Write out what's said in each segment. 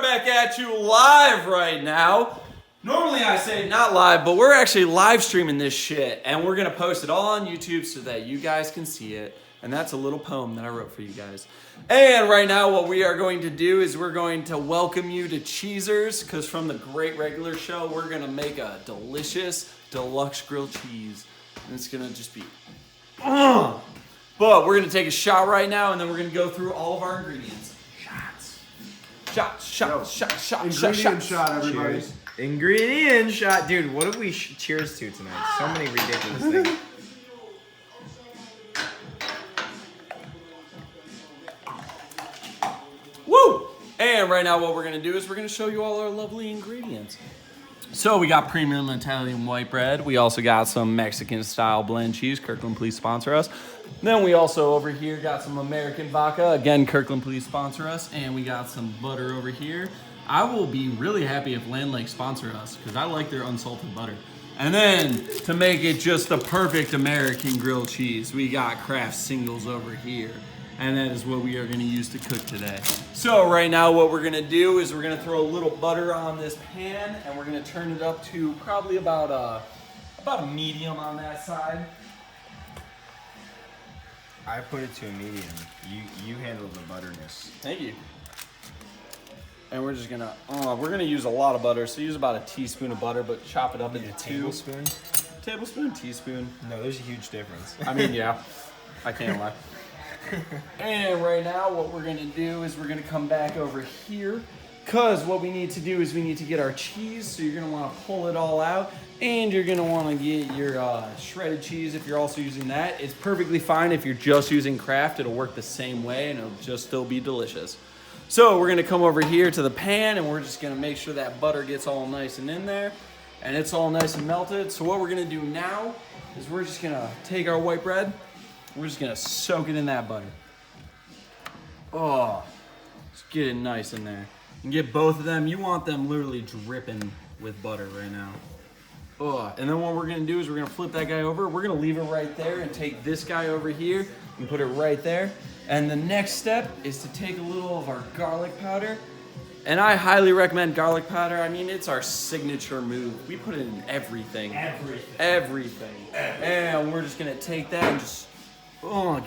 back at you live right now. Normally I say not live, but we're actually live streaming this shit, and we're gonna post it all on YouTube so that you guys can see it. And that's a little poem that I wrote for you guys. And right now what we are going to do is we're going to welcome you to Cheezer's, because from the Great Regular Show, we're gonna make a delicious deluxe grilled cheese. And it's gonna just be, but we're gonna take a shot right now, and then we're gonna go through all of our ingredients. Shots, Ingredient shot, everybody. Cheers. Ingredient shot. Dude, what did we cheers to tonight? So many ridiculous things. Woo! And right now what we're gonna do is we're gonna show you all our lovely ingredients. So we got premium Italian white bread. We also got some Mexican style blend cheese. Kirkland, please sponsor us. Then we also over here got some American vodka. Again, Kirkland, please sponsor us. And we got some butter over here. I will be really happy if Land Lake sponsor us because I like their unsalted butter. And then to make it just the perfect American grilled cheese, we got Kraft Singles over here. And that is what we are gonna use to cook today. So right now what we're gonna do is we're gonna throw a little butter on this pan, and we're gonna turn it up to probably about a medium on that side. I put it to a medium. You handle the butterness. Thank you. And we're just gonna, we're gonna use a lot of butter, so use about a teaspoon of butter, but chop it up into two. Tablespoon? Tablespoon, teaspoon. No, there's a huge difference. I mean, yeah, I can't lie. And right now what we're gonna do is we're gonna come back over here, because what we need to do is we need to get our cheese. So you're gonna wanna pull it all out, and you're gonna wanna get your shredded cheese if you're also using that. It's perfectly fine if you're just using Kraft. It'll work the same way and it'll just still be delicious. So we're gonna come over here to the pan, and we're just gonna make sure that butter gets all nice and in there, and it's all nice and melted. So what we're gonna do now is we're just gonna take our white bread. We're just gonna soak it in that butter. Oh, just get it nice in there. And get both of them. You want them literally dripping with butter right now. Oh, and then what we're gonna do is we're gonna flip that guy over. We're gonna leave it right there and take this guy over here and put it right there. And the next step is to take a little of our garlic powder. And I highly recommend garlic powder. I mean, it's our signature move. We put it in everything. Everything. And we're just gonna take that and just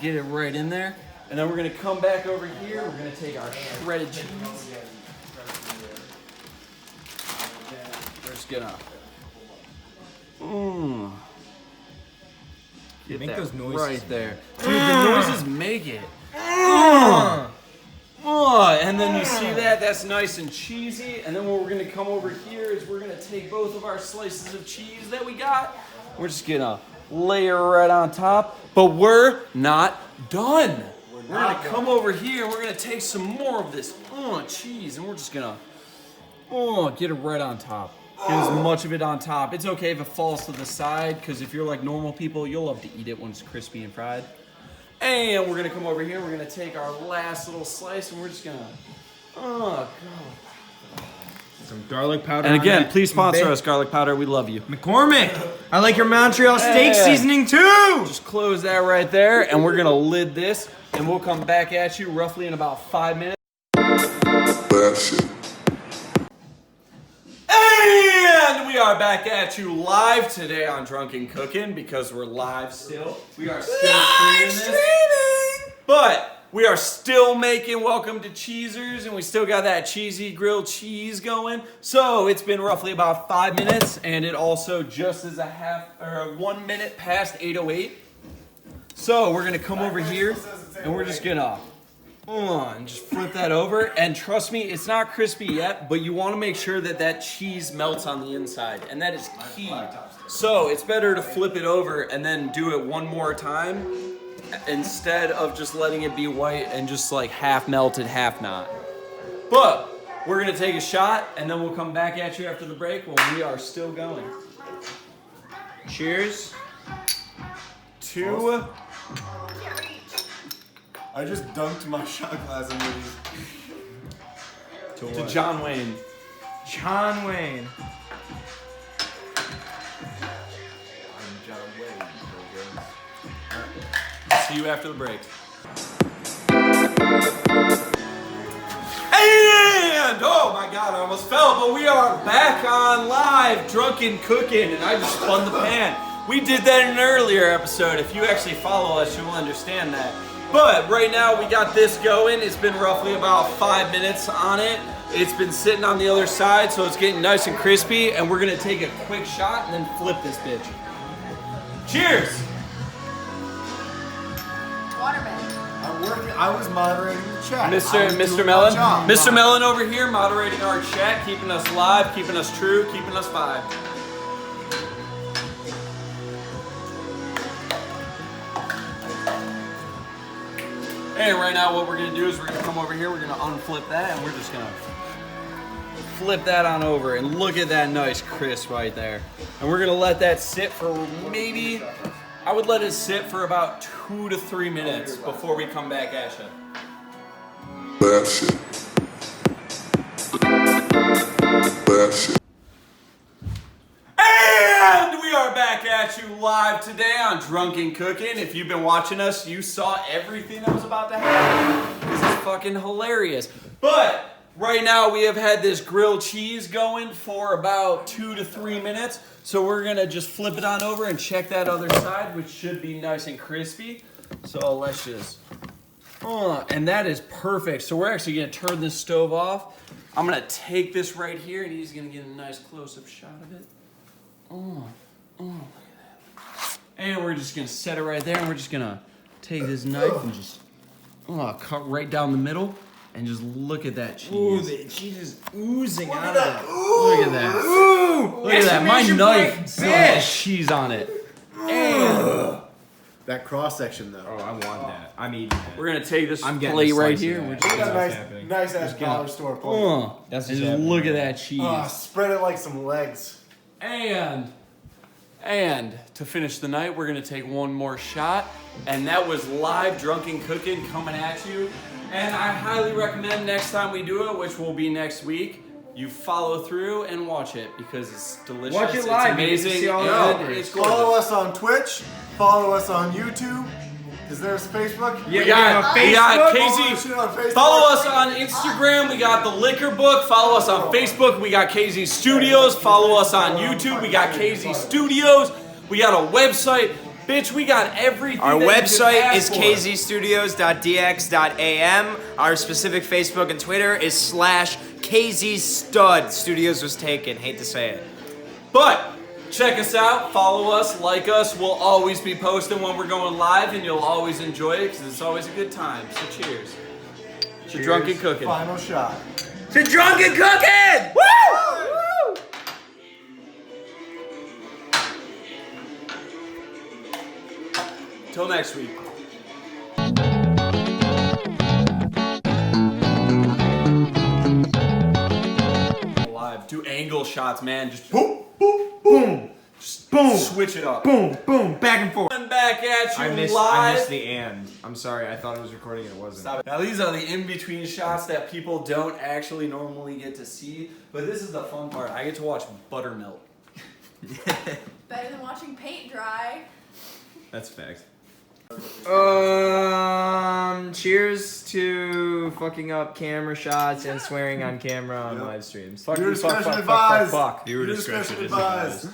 get it right in there. And then we're gonna come back over here. We're gonna take our shredded cheese. We're just gonna, get Make that those noises right there. Dude, the noises make it. And then you see that, that's nice and cheesy. And then what we're gonna come over here is we're gonna take both of our slices of cheese that we got. We're just gonna layer right on top, but we're not done. We're gonna come over here and we're gonna take some more of this cheese, and we're just gonna get it right on top. Get as much of it on top. It's okay if it falls to the side, because if you're like normal people, you'll love to eat it when it's crispy and fried. And we're gonna come over here, we're gonna take our last little slice, and we're just gonna, Some garlic powder. and again, please sponsor us, garlic powder. We love you. McCormick. I like your Montreal steak Yeah. seasoning too. Just close that right there, and we're gonna lid this, and we'll come back at you roughly in about 5 minutes. And we are back at you live today on Drunken Cookin', because we're live still. We are still streaming, but we are still making Welcome to Cheezer's, and we still got that cheesy grilled cheese going. So it's been roughly about 5 minutes, and it also just is 1 minute past 8:08. So we're gonna come over here, and we're just gonna and just flip that over. And trust me, it's not crispy yet, but you want to make sure that that cheese melts on the inside, and that is key. So it's better to flip it over and then do it one more time, instead of just letting it be white and just like half melted, half not. But we're gonna take a shot, and then we'll come back at you after the break when we are still going. Cheers to... I just dunked my shot glass into these. to John Wayne. John Wayne. I'm John Wayne. See you after the break. And And, oh my god, I almost fell, but we are back on live, Drunken Cookin', and I just spun the pan. We did that in an earlier episode. If you actually follow us, you'll understand that. But right now, we got this going. It's been roughly about 5 minutes on it. It's been sitting on the other side, so it's getting nice and crispy, and we're gonna take a quick shot and then flip this bitch. Cheers! Waterman. I'm working. I was moderating the chat. Mr. Mellon. Mr. Mellon over here moderating our chat, keeping us live, keeping us true, keeping us vibe. And right now what we're gonna do is we're gonna come over here, we're gonna unflip that, and we're just gonna flip that on over, and look at that nice crisp right there. And we're gonna let that sit for maybe, I would let it sit for about 2 to 3 minutes before we come back at you. Bad shit. Bad shit. And we are back at you live today on Drunken Cookin'. If you've been watching us, you saw everything that was about to happen. This is fucking hilarious. But right now we have had this grilled cheese going for about 2 to 3 minutes. So we're gonna just flip it on over and check that other side, which should be nice and crispy. So let's just, and that is perfect. So we're actually gonna turn this stove off. I'm gonna take this right here, and he's gonna get a nice close-up shot of it. Look at that. And we're just gonna set it right there, and we're just gonna take this knife and just cut right down the middle, and just look at that cheese. Ooh, the cheese is oozing out of it. Look at that. Ooh! Look at that. My Exclamation knife point, still has bitch! cheese on it. And That cross section though. Oh, I want that. I'm eating that. we're gonna take this I'm getting plate a right slice of here. that. We're Look just at that That's nice, happening. nice ass dollar store plate. That's and what's just happening look at right that cheese. Spread it like some legs. And to finish the night, we're gonna take one more shot, and that was live Drunken Cookin' coming at you. And I highly recommend next time we do it, which will be next week, you follow through and watch it because it's delicious. Watch it It's live. You amazing. get to see all the and goodness. it's gorgeous. Follow us on Twitch. Follow us on YouTube. Is there a Facebook? Yeah, We got Follow Casey. us on Facebook. Follow us on Instagram. We got the Liquor Book. Follow us on Facebook. We got KZ Studios. Follow us on YouTube. We got KZ Studios. We got a website. Bitch, we got everything. Our that you could website ask is for. kzstudios.dx.am. Our specific Facebook and Twitter is /KZStud. Studios was taken. Hate to say it. But check us out. Follow us. Like us. We'll always be posting when we're going live, and you'll always enjoy it because it's always a good time. So cheers. To Drunken Cookin'. Final shot. To Drunken Cookin'! Woo! Till next week. Live. Do angle shots, man. Just boom, boom, boom. Just boom. Switch it up. Boom, boom, back and forth. Coming back at you I missed live. the and. I'm sorry, I thought it was recording and it wasn't. Stop it. Now these are the in-between shots that people don't actually normally get to see, but this is the fun part. I get to watch butter melt. Better than watching paint dry. That's fact. Cheers to fucking up camera shots and swearing on camera on live streams. Viewer discretion advised. Viewer Viewer discretion advised.